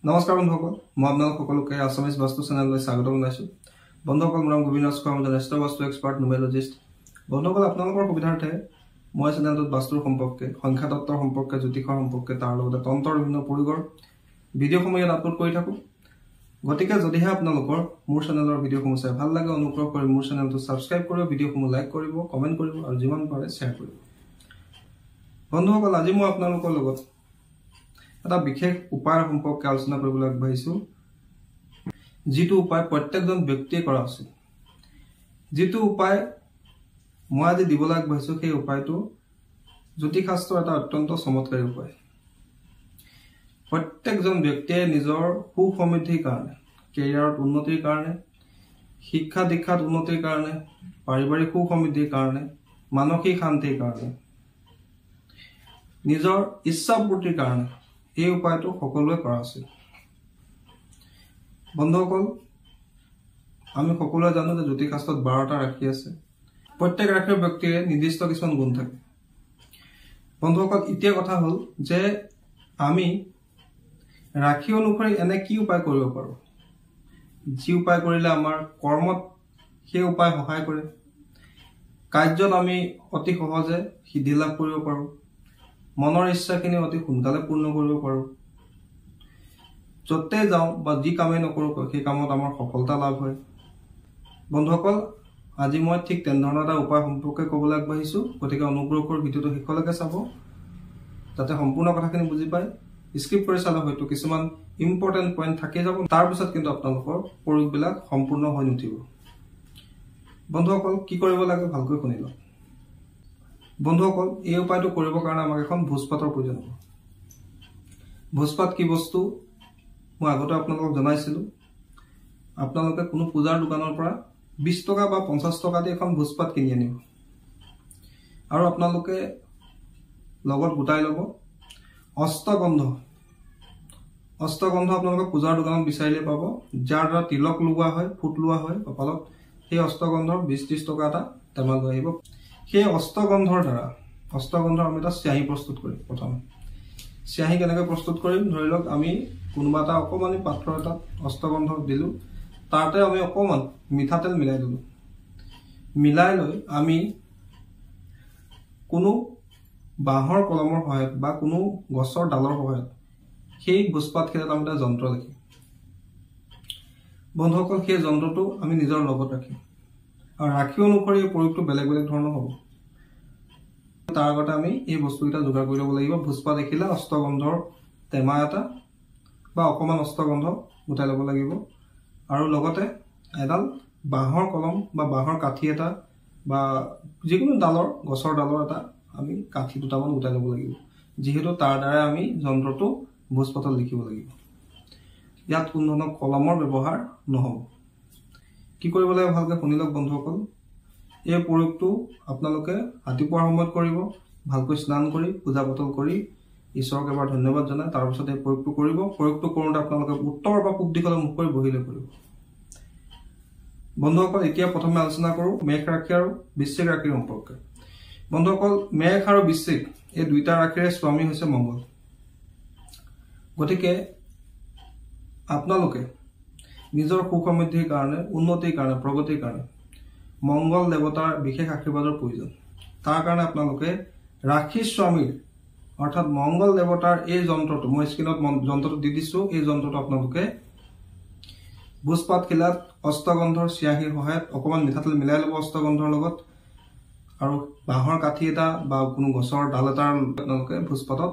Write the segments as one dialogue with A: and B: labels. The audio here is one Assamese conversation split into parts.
A: নমস্কাৰ বন্ধুসকল, মই আপোনালোক সকলোকে আছামিজ বাস্তু চেনেললৈ স্বাগতম জনাইছো। বন্ধুসকল, মোৰ নাম গোবিন্দ ৰাজখোৱা, মই জ্যেষ্ঠ বাস্তু এক্সপাৰ্ট নিউমেৰলজিষ্ট। বন্ধুসকল, আপোনালোকৰ সুবিধাৰ্থে মই চেনেলটোত বাস্তুৰ সম্পৰ্কে, সংখ্যাতত্বৰ সম্পৰ্কে, জ্যোতিষৰ সম্পৰ্কে, তাৰ লগতে তন্ত্ৰৰ বিভিন্ন পৰিগৰ ভিডিঅ'সমূহ ইয়াত আপলোড কৰি থাকোঁ। গতিকে যদিহে আপোনালোকৰ মোৰ চেনেলৰ ভিডিঅ'সমূহ চাই ভাল লাগে, অনুগ্ৰহ কৰি মোৰ চেনেলটো ছাবস্ক্ৰাইব কৰিব, ভিডিঅ'সমূহ লাইক কৰিব, কমেণ্ট কৰিব আৰু যিমান পাৰে শ্বেয়াৰ কৰিব। বন্ধুসকল, আজি মই আপোনালোকৰ লগত এটা বিশেষ উপায় সম্পৰ্কে আলোচনা কৰিবলৈ আগবাঢ়িছো, যিটো উপায় প্ৰত্যেকজন ব্যক্তিয়ে কৰা উচিত। যিটো উপায় মই আজি দিবলৈ আগবাঢ়িছো, সেই উপায়টো জ্যোতিষশাস্ত্ৰৰ এটা অত্যন্ত চমৎকাৰী উপায়। প্ৰত্যেকজন ব্যক্তিয়ে নিজৰ সুসমৃদ্ধিৰ কাৰণে, কেৰিয়াৰত উন্নতিৰ কাৰণে, শিক্ষা দীক্ষাত উন্নতিৰ কাৰণে, পাৰিবাৰিক সুসমৃদ্ধিৰ কাৰণে, মানসিক শান্তিৰ কাৰণে, নিজৰ ইচ্ছাপূৰ্তিৰ কাৰণে এই উপায়টো সকলোৱে কৰা উচিত। বন্ধুসকল, আমি সকলোৱে জানো যে জ্যোতিষশাস্ত্ৰত 12টা ৰাশি আছে। প্ৰত্যেক ৰাশিৰ ব্যক্তিয়ে নিৰ্দিষ্ট কিছুমান গুণ থাকে। বন্ধুসকল, এতিয়া কথা হ'ল যে আমি ৰাশি অনুসৰি এনে কি উপায় কৰিব পাৰোঁ, যি উপায় কৰিলে আমাৰ কৰ্মত সেই উপায় সহায় কৰে, কাৰ্যত আমি অতি সহজে সিদ্ধি লাভ কৰিব পাৰোঁ, মনৰ ইচ্ছাখিনি অতি সোনকালে পূৰ্ণ কৰিব পাৰোঁ, য'তে যাওঁ বা যি কামেই নকৰোঁ সেই কামত আমাৰ সফলতা লাভ হয়। বন্ধুসকল, আজি মই ঠিক তেনেধৰণৰ এটা উপায় সম্পৰ্কে ক'বলৈ আগবাঢ়িছোঁ। গতিকে অনুগ্ৰহ কৰি ভিডিঅ'টো শেষলৈকে চাব, যাতে সম্পূৰ্ণ কথাখিনি বুজি পায়। স্কিপ কৰি চালে হয়তো কিছুমান ইম্পৰ্টেণ্ট পইণ্ট থাকি যাব, তাৰপিছত কিন্তু আপোনালোকৰ প্ৰয়োগবিলাক সম্পূৰ্ণ হৈ নুঠিব। বন্ধুসকল, কি কৰিব লাগে ভালকৈ শুনি লওক। বন্ধুসকল, এই উপায়টো কৰিবৰ কাৰণে আমাক এখন ভোজপাতৰ প্ৰয়োজন হ'ব। ভোজপাত কি বস্তু মই আগতে আপোনালোকক জনাইছিলোঁ। আপোনালোকে কোনো পূজাৰ দোকানৰ পৰা 20 টকা বা 50 টকা দি এখন ভোজপাত কিনি আনিব আৰু আপোনালোকে লগত গোটাই ল'ব অষ্টগন্ধ। অষ্টগন্ধ আপোনালোকে পূজাৰ দোকানত বিচাৰিলে পাব, যাৰ দ্বাৰা তিলক লগোৱা হয়, ফুট লোৱা হয় কপালত। সেই অষ্টগন্ধৰ 20-30 টকা এটা টেমা লৈ আহিব। সেই অষ্টগন্ধৰ দ্বাৰা আমি এটা চিয়াহী প্ৰস্তুত কৰিম। প্ৰথমে চিয়াহী কেনেকৈ প্ৰস্তুত কৰিম, ধৰি লওক আমি কোনোবা এটা অকণমানি পাত্ৰ এটাত অষ্টগন্ধ দিলোঁ, তাতে আমি অকণমান মিঠাতেল মিলাই দিলোঁ। মিলাই লৈ আমি কোনো বাঁহৰ কলমৰ সহায়ত বা কোনো গছৰ ডালৰ সহায়ত সেই ভোজপাতখিনিত আমি এটা যন্ত্ৰ লিখিম। বন্ধুসকল, সেই যন্ত্ৰটো আমি নিজৰ লগত ৰাখিম আৰু ৰাশি অনুসৰি এই প্ৰয়োগটো বেলেগ বেলেগ ধৰণৰ হ'ব। তাৰ আগতে আমি এই বস্তুকেইটা যোগাৰ কৰি ল'ব লাগিব। ভোজপাত দেখিলে অষ্টগন্ধৰ টেমা এটা বা অকণমান অষ্টগন্ধ গোটাই ল'ব লাগিব আৰু লগতে এডাল বাঁহৰ কলম বা বাঁহৰ কাঠি এটা বা যিকোনো গছৰ ডালৰ এটা আমি কাঠি দুটামান গোটাই ল'ব লাগিব, যিহেতু তাৰ দ্বাৰা আমি যন্ত্ৰটো ভোজপাতত লিখিব লাগিব। ইয়াত কোনো ধৰণৰ কলমৰ ব্যৱহাৰ নহ'ব। কি কৰিব লাগে ভালকৈ শুনি লওক বন্ধুসকল। এই প্ৰয়োগটো আপোনালোকে ৰাতিপুৱাৰ সময়ত কৰিব, ভালকৈ স্নান কৰি পূজা পাতল কৰি ঈশ্বৰক এবাৰ ধন্যবাদ জনাই তাৰপিছত এই প্ৰয়োগটো কৰিব। প্ৰয়োগটো কৰোঁতে আপোনালোকে উত্তৰ বা পূব দিশলৈ মুখ কৰি বহিলৈ কৰিব। বন্ধুসকল, এতিয়া প্ৰথমে আলোচনা কৰোঁ মেষ ৰাশি আৰু বৃশ্চিক ৰাশিৰ সম্পৰ্কে। বন্ধুসকল, মেষ আৰু বৃশ্চিক এই দুইটা ৰাশিৰে স্বামী হৈছে মংগল। গতিকে আপোনালোকে নিজৰ সুসমৃদ্ধিৰ কাৰণে, উন্নতিৰ কাৰণে, প্ৰগতিৰ কাৰণে মংগল দেৱতাৰ বিশেষ আশীৰ্বাদৰ প্ৰয়োজন। তাৰ কাৰণে আপোনালোকে ৰাশি স্বামীৰ অৰ্থাৎ মংগল দেৱতাৰ এই যন্ত্ৰটো, মই স্ক্ৰীণত যন্ত্ৰটো দি দিছোঁ, এই যন্ত্ৰটো আপোনালোকে ভোজপাত খিলাত অষ্টগন্ধৰ চিয়াহীৰ সহায়ত অকণমান মিঠাতেল মিলাই ল'ব অষ্টগন্ধৰ লগত আৰু বাঁহৰ কাঠি এটা বা কোনো গছৰ ডাল এটাৰ আপোনালোকে ভোজপাতত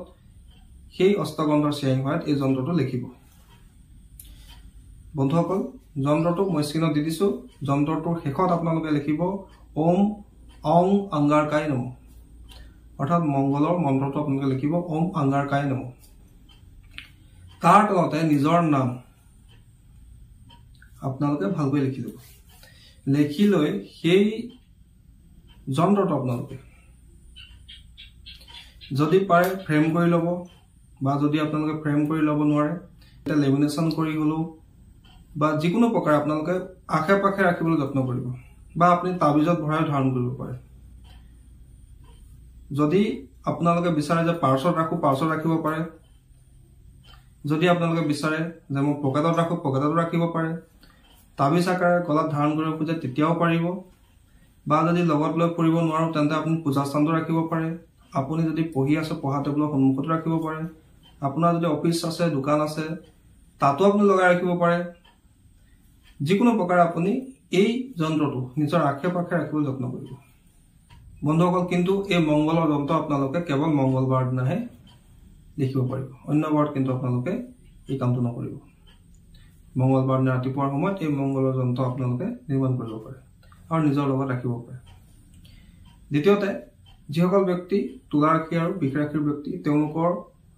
A: সেই অষ্টগন্ধৰ চিয়াহীৰ সহায়ত এই যন্ত্ৰটো লিখিব। বন্ধুসকল, যন্ত্ৰটো মই স্ক্ৰীণত দি দিছোঁ। যন্ত্ৰটোৰ শেষত আপোনালোকে লিখিব ওম অং অংগাৰকায় নমঃ, অৰ্থাৎ মংগলৰ মন্ত্ৰটো আপোনালোকে লিখিব ওম অংগাৰকায় নমঃ। তাৰ তলতে নিজৰ নাম আপোনালোকে ভালকৈ লিখি ল'ব। লিখি লৈ সেই যন্ত্ৰটো আপোনালোকে যদি পাৰে ফ্ৰেম কৰি ল'ব, বা যদি আপোনালোকে ফ্ৰেম কৰি ল'ব নোৱাৰে তেতিয়া লেমিনেশ্যন কৰি হ'লেও বা যিকোনো প্ৰকাৰে আপোনালোকে আশে পাশে ৰাখিবলৈ যত্ন কৰিব, বা আপুনি তাবিজত ভৰাই ধাৰণ কৰিব পাৰে। যদি আপোনালোকে বিচাৰে যে পাৰ্চত ৰাখোঁ, পাৰ্চত ৰাখিব পাৰে। যদি আপোনালোকে বিচাৰে যে মই পকেটত ৰাখোঁ পকেটতো ৰাখিব পাৰে, তাবিজ আকাৰে গলাত ধাৰণ কৰিব খোজে তেতিয়াও পাৰিব, বা যদি লগত লৈ ফুৰিব নোৱাৰোঁ তেন্তে আপুনি পূজা স্থানতো ৰাখিব পাৰে, আপুনি যদি পঢ়ি আছে পঢ়া টেবুলৰ সন্মুখতো ৰাখিব পাৰে, আপোনাৰ যদি অফিচ আছে দোকান আছে তাতো আপুনি লগাই ৰাখিব পাৰে। যিকোনো প্ৰকাৰে আপুনি এই যন্ত্ৰটো নিজৰ আশে পাশে ৰাখিবলৈ যত্ন কৰিব বন্ধুসকল। কিন্তু এই মংগলৰ যন্ত্ৰ আপোনালোকে কেৱল মংগলবাৰ দিনাহে দেখিব পাৰিব, অন্য বাৰত কিন্তু আপোনালোকে এই কামটো নকৰিব। মংগলবাৰ দিনা ৰাতিপুৱাৰ সময়ত এই মংগলৰ যন্ত্ৰ আপোনালোকে নিৰ্মাণ কৰিব পাৰে আৰু নিজৰ লগত ৰাখিব পাৰে। দ্বিতীয়তে, যিসকল ব্যক্তি তুলা ৰাশি আৰু বৃষ ৰাশিৰ ব্যক্তি, তেওঁলোকৰ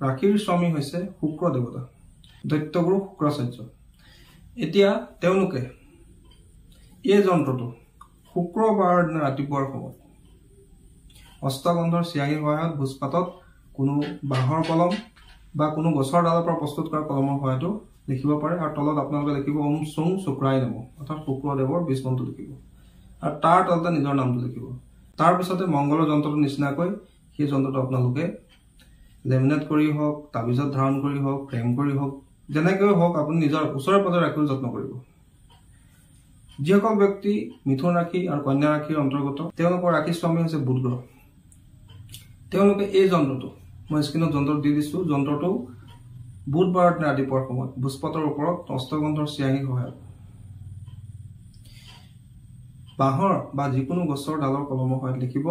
A: ৰাশিৰ স্বামী হৈছে শুক্ৰ দেৱতা, দৈত্যগুৰু শুক্ৰাচাৰ্য। এতিয়া তেওঁলোকে এই যন্ত্ৰটো শুক্ৰবাৰৰ দিনা ৰাতিপুৱাৰ সময়ত অষ্টগন্ধৰ চিয়াহীৰ সহায়ত ভোজপাতত কোনো বাঁহৰ কলম বা কোনো গছৰ ডালৰ পৰা প্ৰস্তুত কৰা কলমৰ সহায়তো লিখিব পাৰে, আৰু তলত আপোনালোকে লিখিব ওম চুং শুক্ৰাই নমঃ, অৰ্থাৎ শুক্ৰদেৱৰ বীজ মন্ত্ৰ লিখিব, আৰু তাৰ তলতে নিজৰ নামটো লিখিব। তাৰপিছতে মংগলৰ যন্ত্ৰটোৰ নিচিনাকৈ সেই যন্ত্ৰটো আপোনালোকে লেমিনেট কৰি হওক, তাবিজত ধাৰণ কৰি হওক, ফ্ৰেম কৰি হওক, যেনেকৈ হওক আপুনি নিজৰ ওচৰে পাজৰে ৰাখিবলৈ যত্ন কৰিব। যিসকল ব্যক্তি মিথুন ৰাশি আৰু কন্যা ৰাশিৰ অন্তৰ্গত, তেওঁলোকৰ ৰাশিৰ স্বামী হৈছে বুধ গ্ৰহ। তেওঁলোকে এই যন্ত্ৰটো মই স্ক্ৰীণত যন্ত্ৰটো দি দিছোঁ, যন্ত্ৰটো বুধবাৰৰ দিনা ৰাতিপুৱাৰ সময়ত ভোজপাতৰ ওপৰত অষ্টগন্ধৰ চিয়াহীৰ সহায়ত বাঁহৰ বা যিকোনো গছৰ ডালৰ কলমৰ সহায়ত লিখিব,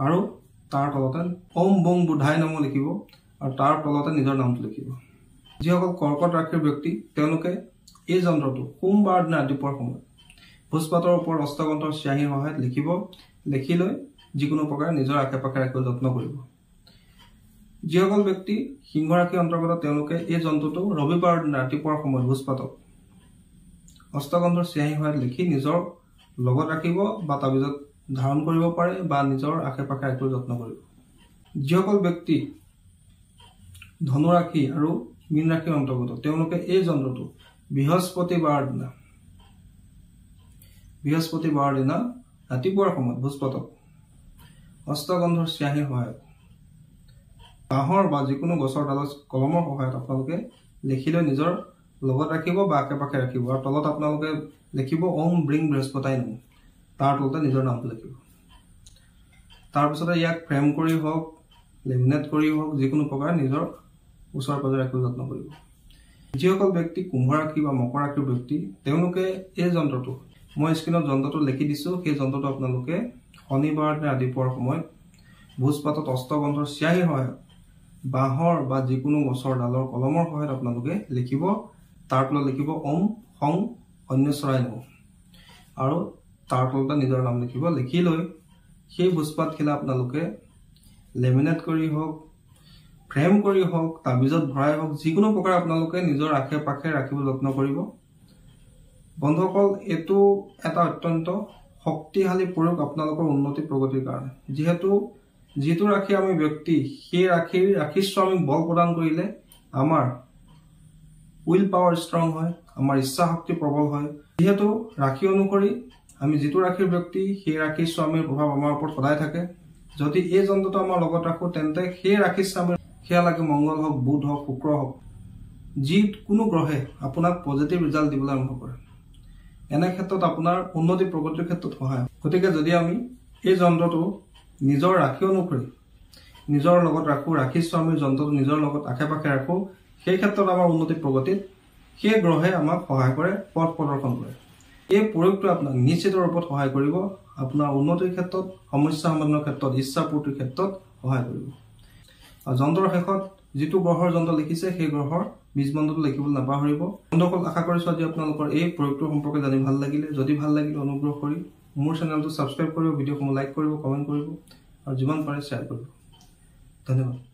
A: আৰু তাৰ তলতে ওম বং বুধাই নমঃ লিখিব, আৰু তাৰ তলতে নিজৰ নামটো লিখিব। যিসকল কৰ্কট ৰাশিৰ ব্যক্তি, তেওঁলোকে এই যন্ত্ৰটো সোমবাৰ দিনা ৰাতিপুৱাৰ সময়ত ভোজপাতৰ ওপৰত অষ্টগন্ধৰ চিয়াহীৰ সহায়ত লিখিব, লিখি লৈ যিকোনো প্ৰকাৰে নিজৰ আশে পাশে ৰাখিবলৈ যত্ন কৰিব। যিসকল ব্যক্তি সিংহ ৰাশিৰ অন্তৰ্গত, তেওঁলোকে এই যন্ত্ৰটো ৰবিবাৰৰ দিনা ৰাতিপুৱাৰ সময়ত ভোজপাতত অষ্টগন্ধৰ চিয়াহীৰ সহায়ত লিখি নিজৰ লগত ৰাখিব বা তাবিজত ধাৰণ কৰিব পাৰে, বা নিজৰ আশে পাশে ৰাখিবলৈ যত্ন কৰিব। যিসকল ব্যক্তি ধনু ৰাশি আৰু মীন ৰাশিৰ অন্তৰ্গত, তেওঁলোকে এই যন্ত্ৰটো বৃহস্পতিবাৰৰ দিনা ৰাতিপুৱাৰ সময়ত ভোজপাতত অষ্টগন্ধৰ চিয়াহীৰ সহায়ত বাঁহৰ বা যিকোনো গছৰ ডালত কলমৰ সহায়ত আপোনালোকে লিখি লৈ নিজৰ লগত ৰাখিব বা আশে পাশে ৰাখিব, আৰু তলত আপোনালোকে লিখিব ওম ব্ৰিং বৃহস্পতাই নমঃ, তাৰ তলতে নিজৰ নামটো লিখিব। তাৰপিছতে ইয়াক ফ্ৰেম কৰি হওক, লেমিনেট কৰি হওক, যিকোনো প্ৰকাৰে নিজৰ ওচৰে পাজৰে ৰাখিবলৈ যত্ন কৰিব। যিসকল ব্যক্তি কুম্ভ ৰাশি বা মকৰ ৰাশিৰ ব্যক্তি, তেওঁলোকে এই যন্ত্ৰটো মই স্ক্ৰীণত যন্ত্ৰটো লিখি দিছোঁ, সেই যন্ত্ৰটো আপোনালোকে শনিবাৰ দিনা ৰাতিপুৱাৰ সময়ত ভোজপাতত অষ্টগন্ধৰ চিয়াহীৰ সহায়ত বাঁহৰ বা যিকোনো গছৰ ডালৰ কলমৰ সহায়ত আপোনালোকে লিখিব, তাৰ তলত লিখিব ওম সং অন্যচৰাই নমঃ, আৰু তাৰ তলতে নিজৰ নাম লিখিব। লিখি লৈ সেই ভোজপাতখিলা আপোনালোকে লেমিনেট কৰি হওক, ফ্ৰেম কৰি হওক, তাবিজত ভৰাই হওক, যিকোনো প্ৰকাৰে আপোনালোকে নিজৰ আশে পাশে ৰাখিবলৈ যত্ন কৰিব। বন্ধুসকল, এইটো এটা অত্যন্ত শক্তিশালী প্ৰয়োগ আপোনালোকৰ উন্নতি প্ৰগতিৰ কাৰণে। যিটো ৰাশি আমি ব্যক্তি, সেই ৰাশিৰ স্বামীক বল প্ৰদান কৰিলে আমাৰ উইল পাৱাৰ ষ্ট্ৰং হয়, আমাৰ ইচ্ছা শক্তি প্ৰবল হয়। যিহেতু ৰাশি অনুসৰি আমি যিটো ৰাশিৰ ব্যক্তি, সেই ৰাশিৰ স্বামীৰ প্ৰভাৱ আমাৰ ওপৰত সদায় থাকে। যদি এই যন্ত্ৰটো আমাৰ লগত ৰাখোঁ, তেন্তে সেই ৰাশিৰ স্বামীৰ, সেয়া লাগে মংগল হওক, বুধ হওক, শুক্ৰ হওক, যিকোনো গ্ৰহে আপোনাক পজিটিভ ৰিজাল্ট দিবলৈ আৰম্ভ কৰে। এনে ক্ষেত্ৰত আপোনাৰ উন্নতি প্ৰগতিৰ ক্ষেত্ৰত সহায় হয়। গতিকে যদি আমি এই যন্ত্ৰটো নিজৰ ৰাশি অনুসৰি নিজৰ লগত ৰাখোঁ, ৰাশিৰ স্বামীৰ যন্ত্ৰটো নিজৰ লগত আশে পাশে ৰাখোঁ, সেই ক্ষেত্ৰত আমাৰ উন্নতি প্ৰগতিত সেই গ্ৰহে আমাক সহায় কৰে, পথ প্ৰদৰ্শন কৰে। এই প্ৰয়োগটো আপোনাক নিশ্চিত ৰূপত সহায় কৰিব, আপোনাৰ উন্নতিৰ ক্ষেত্ৰত, সমস্যা সমাধানৰ ক্ষেত্ৰত, ইচ্ছা পূৰ্তিৰ ক্ষেত্ৰত সহায় কৰিব। আৰু যন্ত্ৰৰ শেষত যিটো গ্ৰহৰ যন্ত্ৰ লিখিছে, সেই গ্ৰহৰ বীজ মন্ত্ৰটো লিখিবলৈ নাপাহৰিব। বন্ধুসকল, আশা কৰিছোঁ আজি আপোনালোকৰ এই প্ৰয়োগটোৰ সম্পৰ্কে জানি ভাল লাগিলে। যদি ভাল লাগিলে অনুগ্ৰহ কৰি মোৰ চেনেলটো ছাবস্ক্ৰাইব কৰিব, ভিডিঅ'সমূহ লাইক কৰিব, কমেণ্ট কৰিব, আৰু যিমান পাৰে শ্বেয়াৰ কৰিব। ধন্যবাদ।